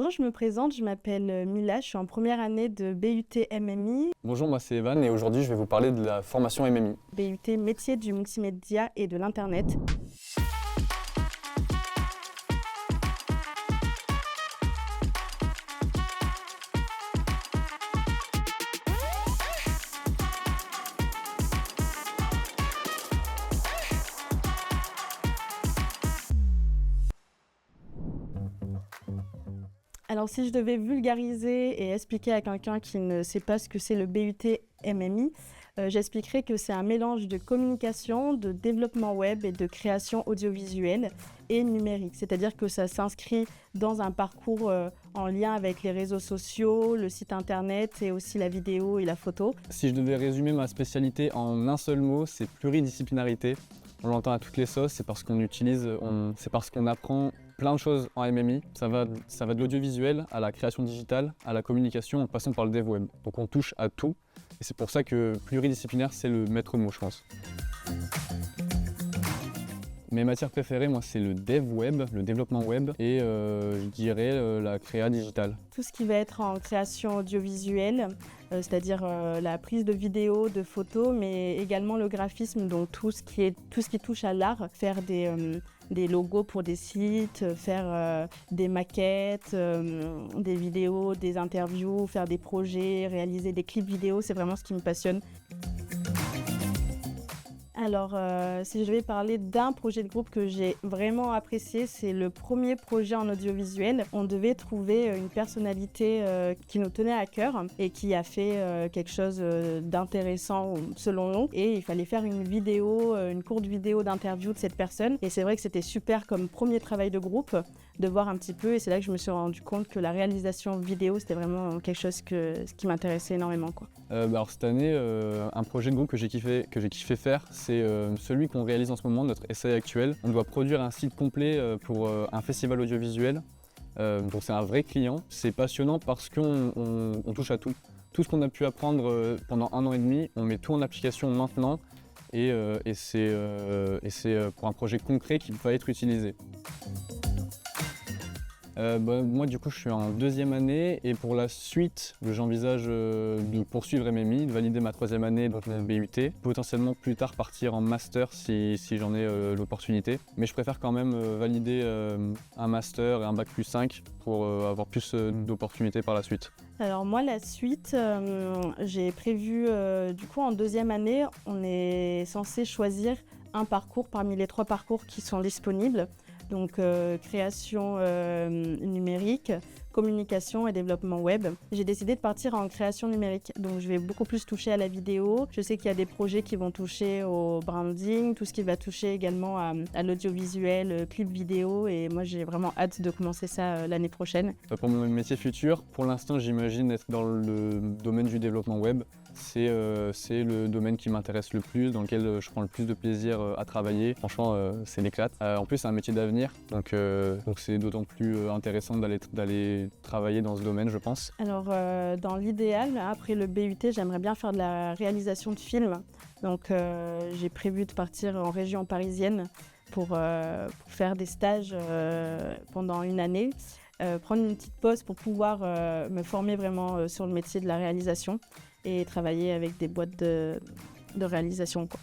Bonjour, je me présente, je m'appelle Mila, je suis en première année de BUT MMI, Bonjour, moi c'est Evan et aujourd'hui je vais vous parler de la formation MMI. BUT métier du multimédia et de l'Internet. Alors si je devais vulgariser et expliquer à quelqu'un qui ne sait pas ce que c'est le BUT MMI, j'expliquerais que c'est un mélange de communication, de développement web et de création audiovisuelle et numérique. C'est-à-dire que ça s'inscrit dans un parcours en lien avec les réseaux sociaux, le site internet et aussi la vidéo et la photo. Si je devais résumer ma spécialité en un seul mot, c'est pluridisciplinarité. On l'entend à toutes les sauces, c'est parce c'est parce qu'on apprend plein de choses en MMI. Ça va de l'audiovisuel à la création digitale, à la communication, en passant par le dev web. Donc on touche à tout et c'est pour ça que pluridisciplinaire, c'est le maître mot, je pense. Mes matières préférées, moi, c'est le dev web, le développement web et je dirais la créa digitale. Tout ce qui va être en création audiovisuelle, c'est-à-dire la prise de vidéos, de photos, mais également le graphisme, donc tout ce qui touche à l'art, faire des logos pour des sites, faire des maquettes, des vidéos, des interviews, faire des projets, réaliser des clips vidéo, c'est vraiment ce qui me passionne. Alors, si je vais parler d'un projet de groupe que j'ai vraiment apprécié, c'est le premier projet en audiovisuel. On devait trouver une personnalité qui nous tenait à cœur et qui a fait quelque chose d'intéressant selon nous. Et il fallait faire une vidéo, une courte vidéo d'interview de cette personne. Et c'est vrai que c'était super comme premier travail de groupe de voir un petit peu. Et c'est là que je me suis rendu compte que la réalisation vidéo, c'était vraiment quelque chose qui m'intéressait énormément, quoi. Alors cette année, un projet de groupe que j'ai kiffé faire, c'est celui qu'on réalise en ce moment, notre essai actuel. On doit produire un site complet pour un festival audiovisuel. Donc c'est un vrai client. C'est passionnant parce qu'on touche à tout. Tout ce qu'on a pu apprendre pendant 1 an et demi, on met tout en application maintenant et c'est pour un projet concret qui va être utilisé. Moi du coup je suis en 2e année et pour la suite j'envisage de poursuivre MMI, de valider ma 3e année donc le BUT, potentiellement plus tard partir en master si j'en ai l'opportunité. Mais je préfère quand même valider un master et un bac+5 pour avoir plus d'opportunités par la suite. Alors moi la suite, j'ai prévu du coup en 2e année, on est censé choisir un parcours parmi les 3 parcours qui sont disponibles. Donc création numérique, communication et développement web. J'ai décidé de partir en création numérique, donc je vais beaucoup plus toucher à la vidéo. Je sais qu'il y a des projets qui vont toucher au branding, tout ce qui va toucher également à l'audiovisuel, clip vidéo, et moi j'ai vraiment hâte de commencer ça l'année prochaine. Pour mon métier futur, pour l'instant j'imagine être dans le domaine du développement web. C'est le domaine qui m'intéresse le plus, dans lequel je prends le plus de plaisir à travailler. Franchement, c'est l'éclate. En plus, c'est un métier d'avenir, donc c'est d'autant plus intéressant d'aller travailler dans ce domaine, je pense. Alors, dans l'idéal, après le BUT, j'aimerais bien faire de la réalisation de films. Donc, j'ai prévu de partir en région parisienne pour faire des stages pendant 1 année. Prendre une petite pause pour pouvoir me former vraiment sur le métier de la réalisation et travailler avec des boîtes de réalisation, quoi.